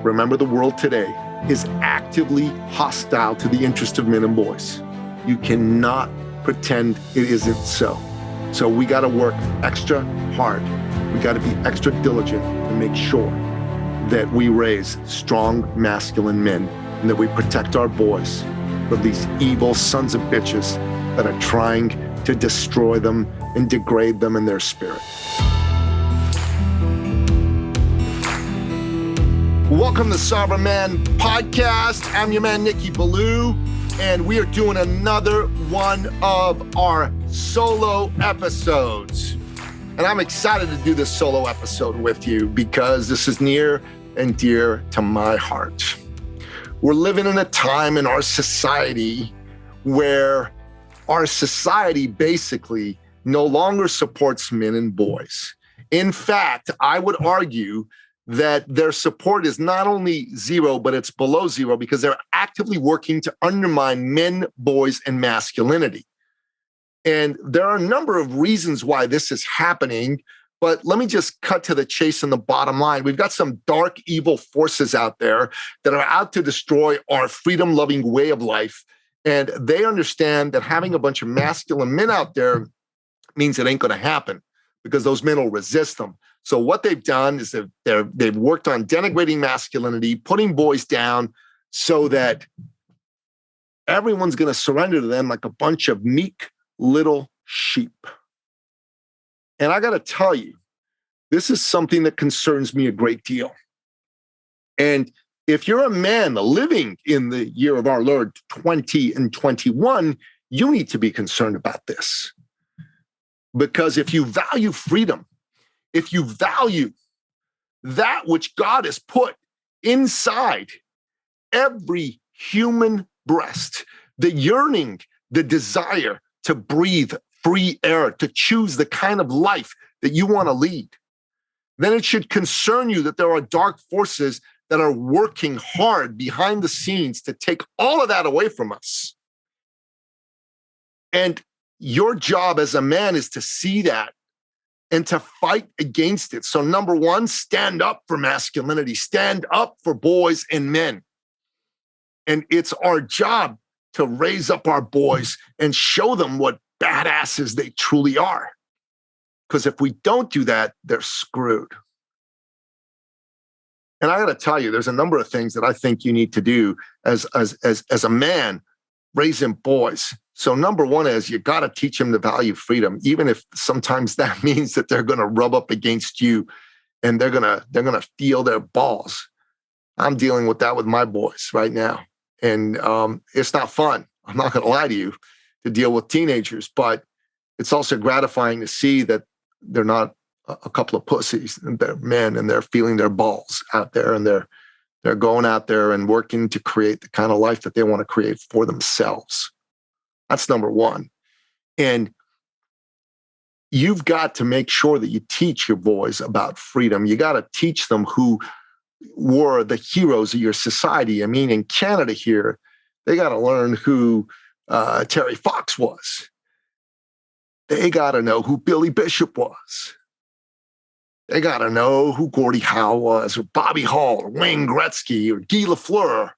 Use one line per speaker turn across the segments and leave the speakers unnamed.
Remember, the world today is actively hostile to the interest of men and boys. You cannot pretend it isn't so. So we got to work extra hard. We got to be extra diligent to make sure that we raise strong, masculine men and that we protect our boys from these evil sons of bitches that are trying to destroy them and degrade them in their spirit. Welcome to Sovereign Man Podcast. I'm your man, Nikki Ballou, and we are doing another one of our solo episodes. And I'm excited to do this solo episode with you because this is near and dear to my heart. We're living in a time in our society where our society basically no longer supports men and boys. In fact, I would argue that their support is not only zero, but it's below zero because they're actively working to undermine men, boys, and masculinity. And there are a number of reasons why this is happening, but let me just cut to the chase and the bottom line. We've got some dark, evil forces out there that are out to destroy our freedom-loving way of life. And they understand that having a bunch of masculine men out there means it ain't going to happen because those men will resist them. So what they've done is they've worked on denigrating masculinity, putting boys down so that everyone's going to surrender to them like a bunch of meek little sheep. And I got to tell you, this is something that concerns me a great deal. And if you're a man living in the year of our Lord 2021, you need to be concerned about this. Because if you value freedom, if you value that which God has put inside every human breast, the yearning, the desire to breathe free air, to choose the kind of life that you want to lead, then it should concern you that there are dark forces that are working hard behind the scenes to take all of that away from us. And your job as a man is to see that and to fight against it. So number one, stand up for masculinity, stand up for boys and men. And it's our job to raise up our boys and show them what badasses they truly are. Because if we don't do that, they're screwed. And I got to tell you, there's a number of things that I think you need to do as a man raising boys. So number one is you got to teach them to value freedom, even if sometimes that means that they're going to rub up against you and they're going to feel their balls. I'm dealing with that with my boys right now. And it's not fun. I'm not going to lie to you, to deal with teenagers, but it's also gratifying to see that they're not a couple of pussies, and they're men and they're feeling their balls out there and they're going out there and working to create the kind of life that they want to create for themselves. That's number one. And you've got to make sure that you teach your boys about freedom. You got to teach them who were the heroes of your society. I mean, in Canada here, they got to learn who Terry Fox was. They got to know who Billy Bishop was. They got to know who Gordie Howe was, or Bobby Hall, or Wayne Gretzky, or Guy Lafleur,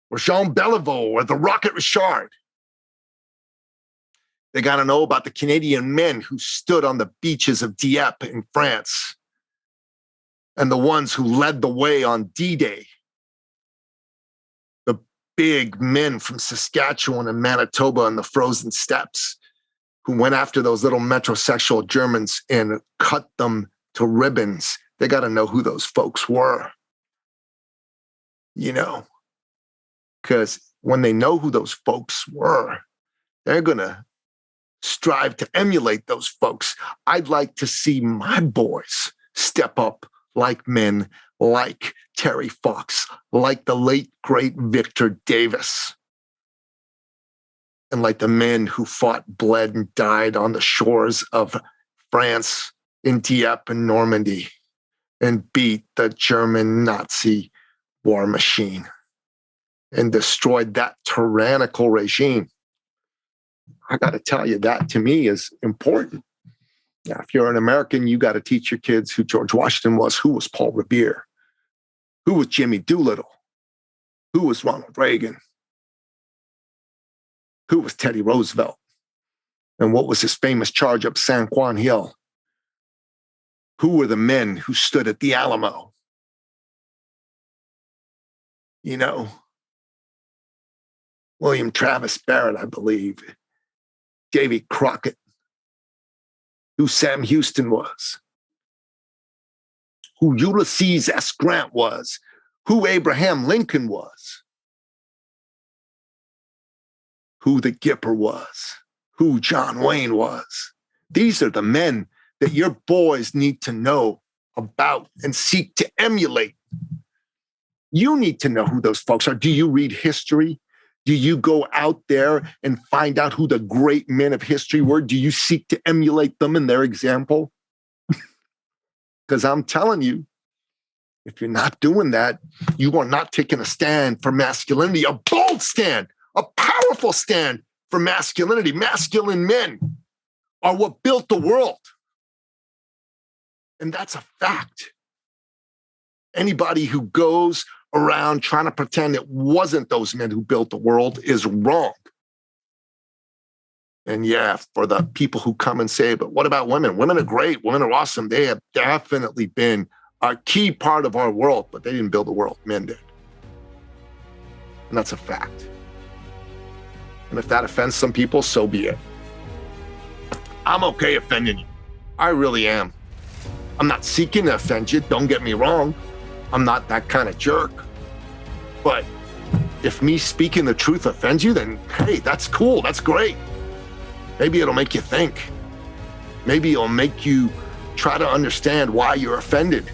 or Jean Beliveau, or the Rocket Richard. They got to know about the Canadian men who stood on the beaches of Dieppe in France and the ones who led the way on D-Day. The big men from Saskatchewan and Manitoba and the frozen steppes who went after those little metrosexual Germans and cut them to ribbons. They got to know who those folks were. You know, because when they know who those folks were, they're going to strive to emulate those folks. I'd like to see my boys step up like men, like Terry Fox, like the late, great Victor Davis, and like the men who fought, bled, and died on the shores of France, in Dieppe and Normandy, and beat the German Nazi war machine and destroyed that tyrannical regime. I got to tell you, that to me is important. Now, if you're an American, you got to teach your kids who George Washington was, who was Paul Revere, Who was Jimmy Doolittle? Who was Ronald Reagan? Who was Teddy Roosevelt? And what was his famous charge up San Juan Hill? Who were the men who stood at the Alamo? You know, William Travis Barrett, I believe, Davy Crockett, who Sam Houston was, who Ulysses S. Grant was, who Abraham Lincoln was, who the Gipper was, who John Wayne was. These are the men that your boys need to know about and seek to emulate. You need to know who those folks are. Do you read history? Do you go out there and find out who the great men of history were? Do you seek to emulate them in their example? Because I'm telling you, if you're not doing that, you are not taking a stand for masculinity, a bold stand, a powerful stand for masculinity. Masculine men are what built the world. And that's a fact. Anybody who goes around trying to pretend it wasn't those men who built the world is wrong. And yeah, for the people who come and say, but what about women? Women are great. Women are awesome. They have definitely been a key part of our world, but they didn't build the world. Men did. And that's a fact. And if that offends some people, so be it. I'm okay offending you. I really am. I'm not seeking to offend you. Don't get me wrong. I'm not that kind of jerk. But if me speaking the truth offends you, then hey, that's cool. That's great. Maybe it'll make you think. Maybe it'll make you try to understand why you're offended.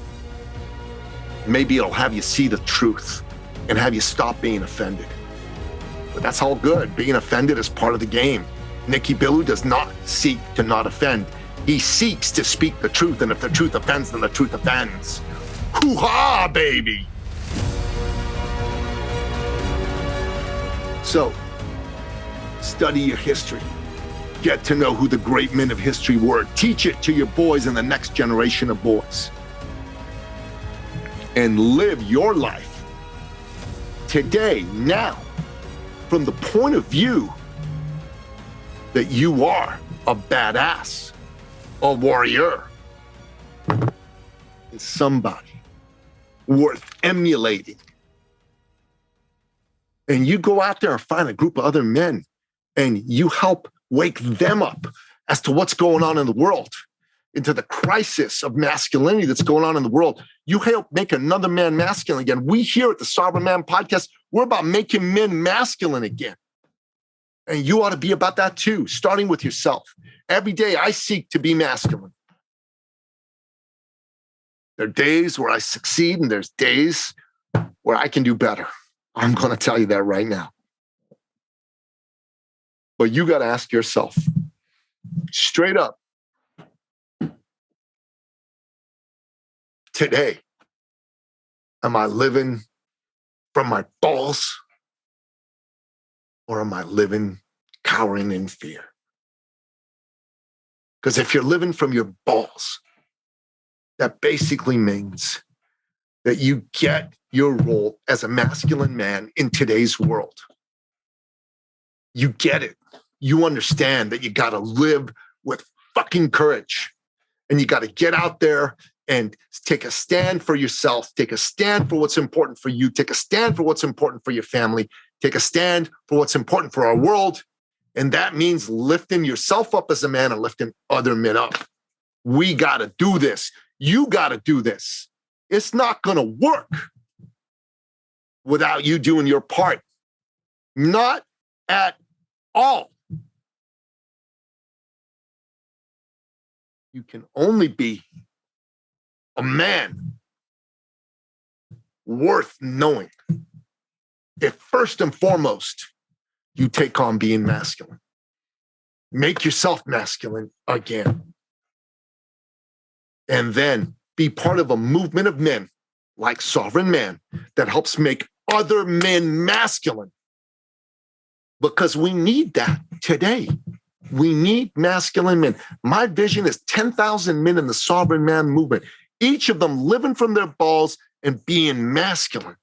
Maybe it'll have you see the truth and have you stop being offended. But that's all good. Being offended is part of the game. Nicky Billou does not seek to not offend. He seeks to speak the truth, and if the truth offends, then the truth offends. Hoo-ha, baby! So, study your history. Get to know who the great men of history were. Teach it to your boys and the next generation of boys. And live your life today, now, from the point of view that you are a badass, a warrior, and somebody worth emulating. And you go out there and find a group of other men and you help wake them up as to what's going on in the world, into the crisis of masculinity that's going on in the world. You help make another man masculine again. We here at the Sovereign Man Podcast, we're about making men masculine again. And you ought to be about that too, starting with yourself. Every day I seek to be masculine. There are days where I succeed and there's days where I can do better. I'm going to tell you that right now. But you got to ask yourself, straight up, today, am I living from my balls or am I living cowering in fear? Because if you're living from your balls, that basically means that you get your role as a masculine man in today's world. You get it. You understand that you got to live with fucking courage and you got to get out there and take a stand for yourself, take a stand for what's important for you, take a stand for what's important for your family, take a stand for what's important for our world. And that means lifting yourself up as a man and lifting other men up. We got to do this. You got to do this. It's not going to work without you doing your part. Not at all. You can only be a man worth knowing if first and foremost you take on being masculine. Make yourself masculine again. And then be part of a movement of men like Sovereign Man that helps make other men masculine. Because we need that today. We need masculine men. My vision is 10,000 men in the Sovereign Man movement, each of them living from their balls, and being masculine,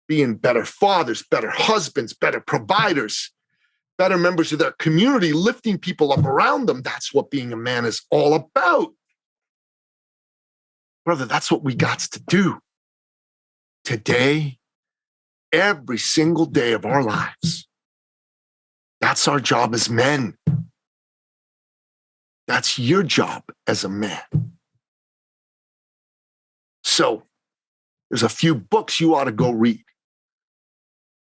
being better fathers, better husbands, better providers, better members of their community, lifting people up around them. That's what being a man is all about. Brother, that's what we got to do today, every single day of our lives. That's our job as men. That's your job as a man. So there's a few books you ought to go read.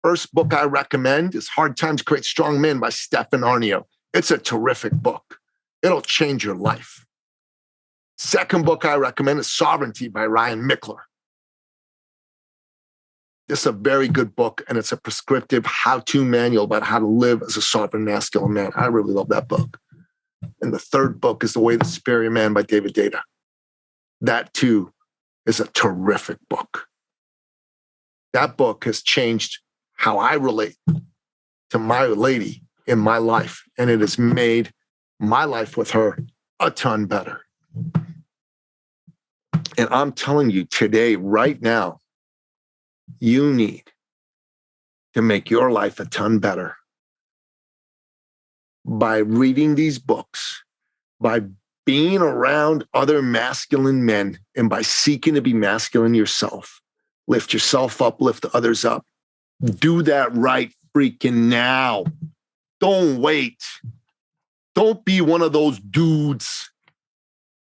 First book I recommend is Hard Times Create Strong Men by Stefan Arnio. It's a terrific book. It'll change your life. Second book I recommend is Sovereignty by Michler. This is a very good book, and it's a prescriptive how-to manual about how to live as a sovereign masculine man. I really love that book. And the third book is The Way of the Superior Man by Deida. That too is a terrific book. That book has changed how I relate to my lady in my life, and it has made my life with her a ton better. And I'm telling you today, right now, you need to make your life a ton better by reading these books, by being around other masculine men, and by seeking to be masculine yourself. Lift yourself up, lift others up. Do that right freaking now. Don't wait. Don't be one of those dudes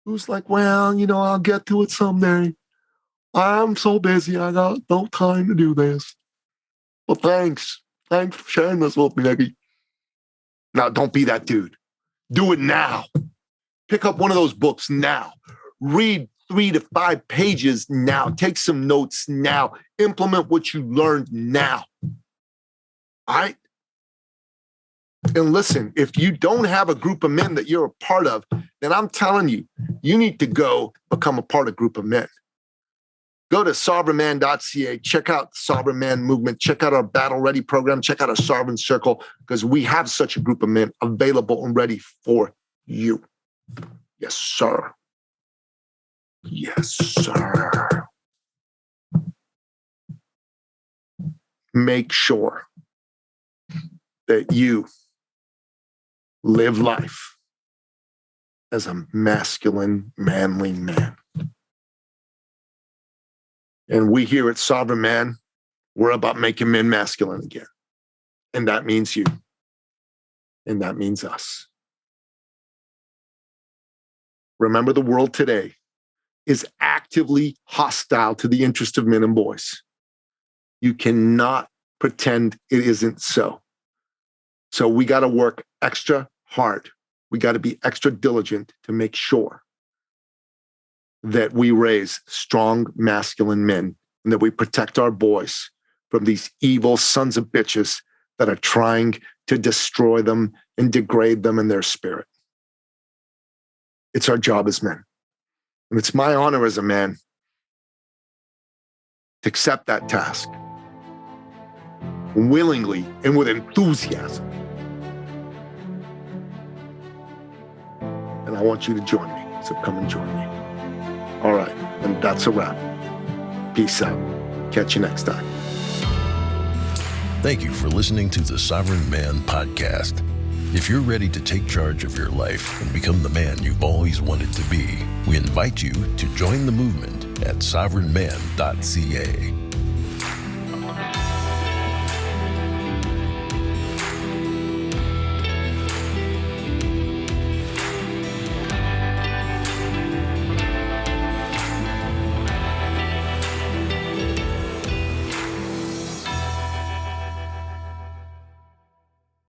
who's like, well, I'll get to it someday. I'm so busy, I got no time to do this. Well, thanks. Thanks for sharing this with me, Nicky. Now, don't be that dude. Do it now. Pick up one of those books now. Read 3 to 5 pages now. Take some notes now. Implement what you learned now. All right? And listen, if you don't have a group of men that you're a part of, then I'm telling you, you need to go become a part of a group of men. Go to sovereignman.ca, check out the Sovereign Man Movement, check out our Battle Ready program, check out our Sovereign Circle, because we have such a group of men available and ready for you. Yes, sir. Yes, sir. Make sure that you live life as a masculine, manly man. And we here at Sovereign Man, we're about making men masculine again. And that means you. And that means us. Remember, the world today is actively hostile to the interest of men and boys. You cannot pretend it isn't so. So we got to work extra hard. We got to be extra diligent to make sure that we raise strong masculine men and that we protect our boys from these evil sons of bitches that are trying to destroy them and degrade them in their spirit. It's our job as men. And it's my honor as a man to accept that task willingly and with enthusiasm. And I want you to join me. So come and join me. All right. And that's a wrap. Peace out. Catch you next time.
Thank you for listening to the Sovereign Man Podcast. If you're ready to take charge of your life and become the man you've always wanted to be, we invite you to join the movement at sovereignman.ca.